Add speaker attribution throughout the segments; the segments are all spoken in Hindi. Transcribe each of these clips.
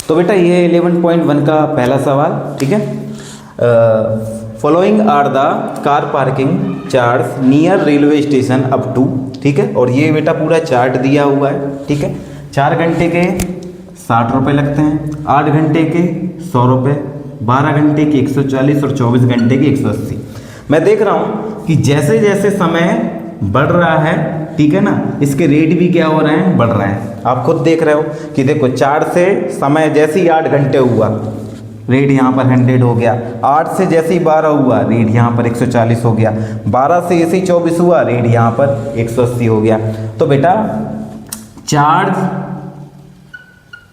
Speaker 1: तो बेटा ये 11.1 का पहला सवाल, ठीक है। Following are the car parking charge near railway station up to, ठीक है। और ये बेटा पूरा चार्ट दिया हुआ है, ठीक है। 4 घंटे के 60 रुपये लगते हैं, 8 घंटे के 100 रुपये, 12 घंटे के 140 और 24 घंटे के 180। मैं देख रहा हूँ कि जैसे जैसे समय बढ़ रहा है, ठीक है ना, इसके रेट भी क्या हो रहे हैं, बढ़ रहे हैं। आप खुद देख रहे हो कि देखो 4 से समय जैसे ही 8 घंटे हुआ, रेट यहाँ पर 100 हो गया। 8 से जैसे ही 12 हुआ, रेट यहाँ पर 140 हो गया। 12 से जैसे ही 24 हुआ, रेट यहाँ पर 180 हो गया। तो बेटा चार्ज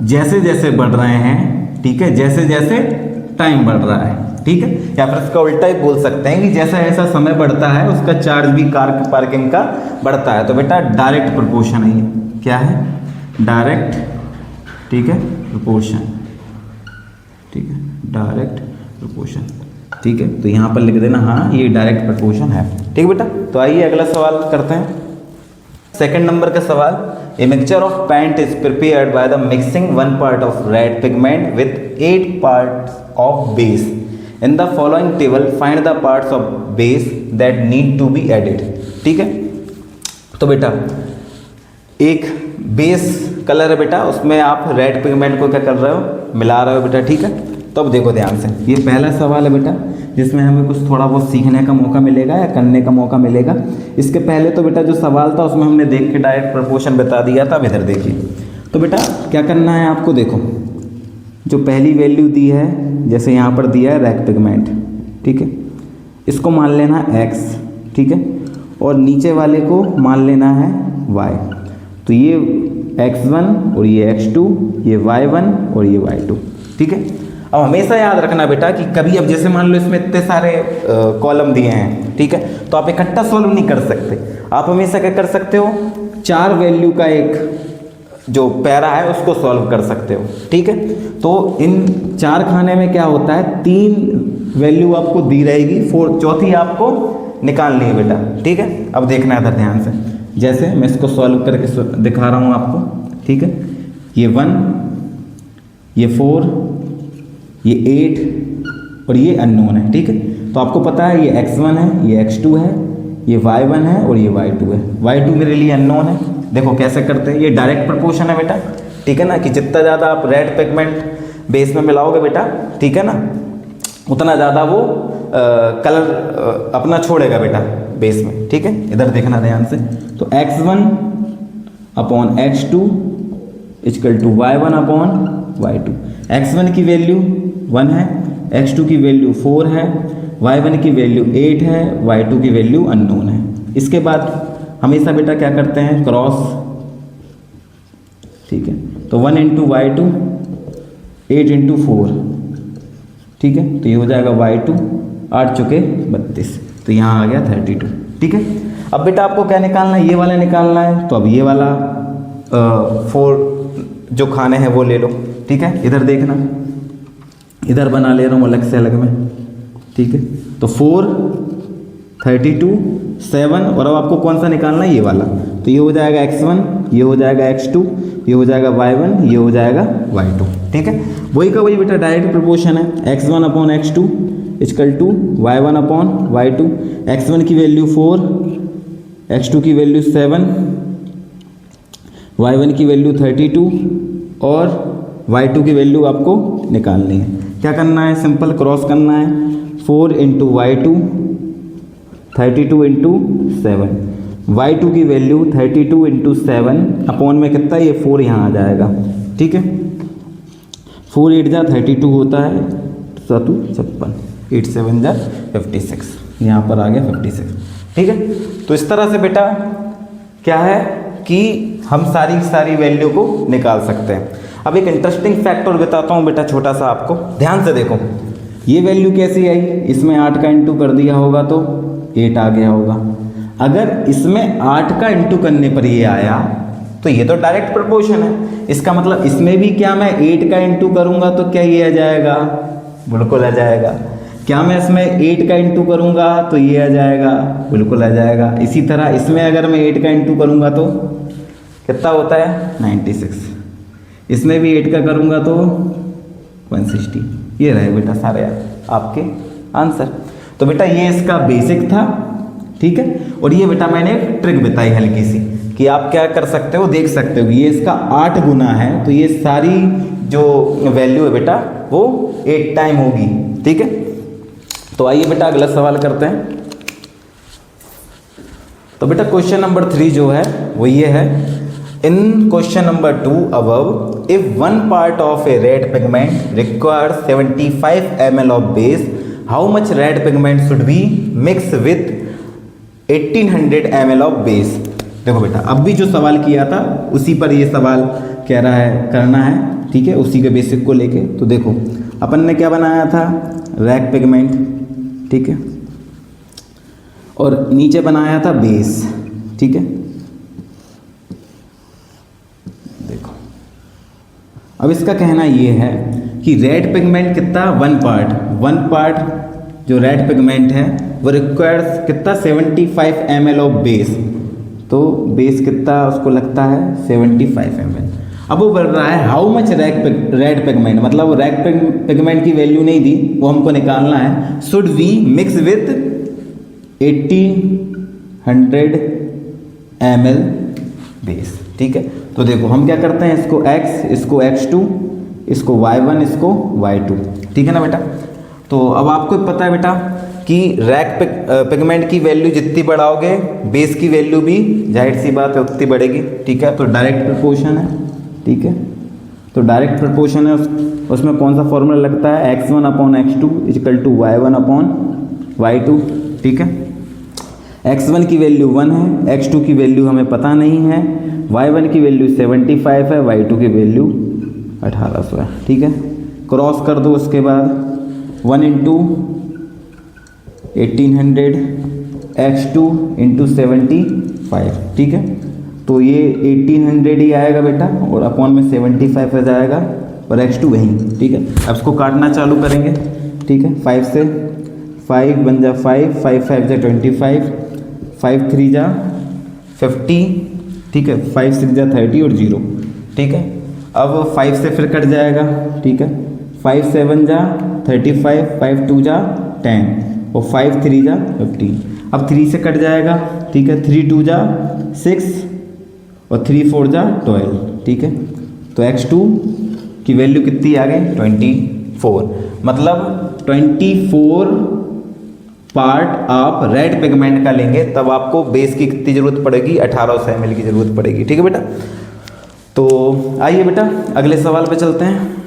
Speaker 1: जैसे जैसे बढ़ रहे हैं, ठीक है, जैसे जैसे टाइम बढ़ रहा है, ठीक है। या फिर इसका उल्टा ही बोल सकते हैं कि जैसा जैसा समय बढ़ता है उसका चार्ज भी कार पार्किंग का बढ़ता है। तो बेटा डायरेक्ट प्रोपोर्शन है ये, क्या है, डायरेक्ट, ठीक है, प्रोपोर्शन, ठीक है, डायरेक्ट प्रोपोर्शन, ठीक है। तो यहाँ पर लिख देना हाँ ये डायरेक्ट प्रोपोर्शन है, ठीक है बेटा। तो आइए अगला सवाल करते हैं। सेकंड नंबर का सवाल, a mixture of paint is prepared by the mixing 1 part of red pigment with 8 parts of base in the following table, find the parts of base that need to be added, ठीक है। तो बेटा एक बेस कलर है बेटा, उसमें आप रेड पिगमेंट को क्या कर रहे हो, मिला रहे हो बेटा, ठीक है। तो अब देखो ध्यान से, ये पहला सवाल है बेटा जिसमें हमें कुछ थोड़ा बहुत सीखने का मौका मिलेगा या करने का मौका मिलेगा। इसके पहले तो बेटा जो सवाल था उसमें हमने देख के डायरेक्ट प्रोपोर्शन बता दिया था। अब इधर देखिए, तो बेटा क्या करना है आपको, देखो जो पहली वैल्यू दी है, जैसे यहाँ पर दिया है रेड पिगमेंट, ठीक है, इसको मान लेना x, ठीक है, और नीचे वाले को मान लेना है y। तो ये x1 और ये x2, ये y1 और ये y2, ठीक है। अब हमेशा याद रखना बेटा कि कभी अब जैसे मान लो इसमें इतने सारे कॉलम दिए हैं, ठीक है, तो आप इकट्ठा सॉल्व नहीं कर सकते। आप हमेशा क्या कर सकते हो, 4 वैल्यू का एक जो पैरा है उसको सॉल्व कर सकते हो, ठीक है। तो इन 4 खाने में क्या होता है, 3 वैल्यू आपको दी रहेगी, चौथी आपको निकालनी है बेटा, ठीक है। अब देखना है इधर ध्यान से, जैसे मैं इसको सॉल्व करके दिखा रहा हूँ आपको, ठीक है। ये 1, ये 4, ये 8 और ये अननोन है, ठीक है। तो आपको पता है ये x1 है, ये x2 है, ये y1 है और ये y2 है। y2 मेरे लिए अननोन है। देखो कैसे करते हैं, ये डायरेक्ट प्रोपोर्शन है बेटा, ठीक है ना, कि जितना ज़्यादा आप रेड पिगमेंट बेस में मिलाओगे बेटा, ठीक है ना, उतना ज़्यादा वो कलर अपना छोड़ेगा बेटा बेस में, ठीक है। इधर देखना ध्यान से, तो x1 upon x2 equal to y1 upon y2। x1 की वैल्यू 1 है, x2 की वैल्यू 4 है, y1 की वैल्यू 8 है, y2 की वैल्यू अननोन है। इसके बाद हमेशा बेटा क्या करते हैं, क्रॉस, ठीक है। तो 1 इंटू y2, 8 इंटू 4, ठीक है। तो ये हो जाएगा y2, 8 चुके 32, तो यहाँ आ गया 32, ठीक है। अब बेटा आपको क्या निकालना है, ये वाला निकालना है। तो अब ये वाला 4 जो खाने हैं वो ले लो, ठीक है। इधर देखना, इधर बना ले रहा हूँ अलग से अलग में, ठीक है। तो 4, 32, 7 और अब आपको कौन सा निकालना है, ये वाला। तो ये हो जाएगा x1, ये हो जाएगा x2, ये हो जाएगा y1, ये हो जाएगा y2, ठीक है। वही का वही बेटा डायरेक्ट प्रोपोर्शन है, x1 upon x2 equal to y1 upon y2। x1 की वैल्यू 4, x2 की वैल्यू 7, y1 की वैल्यू 32 और y2 की वैल्यू आपको निकालनी है। क्या करना है, सिंपल क्रॉस करना है, 4 इंटू y2, 32 इंटू 7, y2 की वैल्यू 32 इंटू 7 अपॉन में कितना, ये 4 यहाँ आ जाएगा, ठीक है। 4 8 जा 32 होता है, 7 56, 8 7 जा 56, यहाँ पर आ गया 56, ठीक है। तो इस तरह से बेटा क्या है कि हम सारी वैल्यू को निकाल सकते हैं। अब एक इंटरेस्टिंग फैक्टर बताता हूँ बेटा छोटा सा, आपको ध्यान से देखो। ये वैल्यू कैसी आई, इसमें 8 का इंटू कर दिया होगा तो 8 आ गया होगा। अगर इसमें 8 का इंटू करने पर ये आया तो ये तो डायरेक्ट प्रोपोर्शन है। इसका मतलब इसमें भी क्या मैं 8 का इंटू करूँगा तो क्या ये आ जाएगा, बिल्कुल आ जाएगा। क्या मैं इसमें 8 का इंटू करूँगा तो ये आ जाएगा, बिल्कुल आ जाएगा। इसी तरह इसमें अगर मैं 8 का इंटू करूँगा तो कितना होता है 96, इसमें भी 8 का करूँगा तो 160। ये रहे बेटा सारे आपके आंसर। तो बेटा ये इसका बेसिक था, ठीक है। और ये बेटा मैंने एक ट्रिक बताई हल्की सी कि आप क्या कर सकते हो, देख सकते हो ये इसका 8 गुना है, तो ये सारी जो वैल्यू है बेटा वो 8 टाइम होगी, ठीक है। तो आइए बेटा अगला सवाल करते हैं। तो बेटा क्वेश्चन नंबर 3 जो है वो ये है, in question number 2 above if one part of a red pigment requires 75 ml of base, how much red pigment should be mix with 1800 ml of base. देखो बेटा अब भी जो सवाल किया था उसी पर ये सवाल कह रहा है करना है, ठीक है, उसी के बेसिक को लेके। तो देखो अपन ने क्या बनाया था, रैग पिगमेंट, ठीक है, और नीचे बनाया था बेस, ठीक है। देखो अब इसका कहना ये है कि रेड पिगमेंट कितना, वन पार्ट जो रेड पिगमेंट है वो रिक्वायर्स कितना 75 ml ऑफ बेस, तो बेस कितना उसको लगता है 75 ml। अब वो बोल रहा है हाउ मच रेड पिगमेंट, मतलब वो रेड पिगमेंट की वैल्यू नहीं दी, वो हमको निकालना है, should we mix with 1800 ml base, ठीक है। तो देखो हम क्या करते हैं, इसको x, इसको x2, इसको y1, इसको y2, ठीक है ना बेटा। तो अब आपको पता है बेटा कि रैग पिगमेंट की वैल्यू जितनी बढ़ाओगे बेस की वैल्यू भी जाहिर सी बात है उतनी बढ़ेगी, ठीक है। तो डायरेक्ट प्रोपोर्शन है, ठीक है। तो डायरेक्ट प्रोपोर्शन है, उसमें कौन सा फॉर्मूला लगता है, x1/x2 = y1/y2, ठीक है। x1 की वैल्यू 1 है, x2 की वैल्यू हमें पता नहीं है, y1 की वैल्यू 75 है, y2 की वैल्यू 1800 है, ठीक है। क्रॉस कर दो, उसके बाद 1 × 1800 x2 × 75, ठीक है। तो ये 1800 ही आएगा बेटा और अपॉन में 75 आ जाएगा और x2 वहीं, ठीक है। अब इसको काटना चालू करेंगे, ठीक है। 5 से 5 बन जा 5, 5 5 जा 25, 5 3 जा 50, ठीक है, 5 6 जा 30 और 0, ठीक है। अब 5 से फिर कट जाएगा, ठीक है, 5 7 जा 35, 5 2 जा 10 और 5 3 जा 15। अब 3 से कट जाएगा, ठीक है, 3 2 जा 6 और 3 4 जा 12, ठीक है। तो x2 की वैल्यू कितनी आ गई 24, मतलब 24 पार्ट आप रेड पिगमेंट का लेंगे तब आपको बेस की कितनी ज़रूरत पड़ेगी, 1800 ml की ज़रूरत पड़ेगी, ठीक है बेटा। तो आइए बेटा अगले सवाल पे चलते हैं।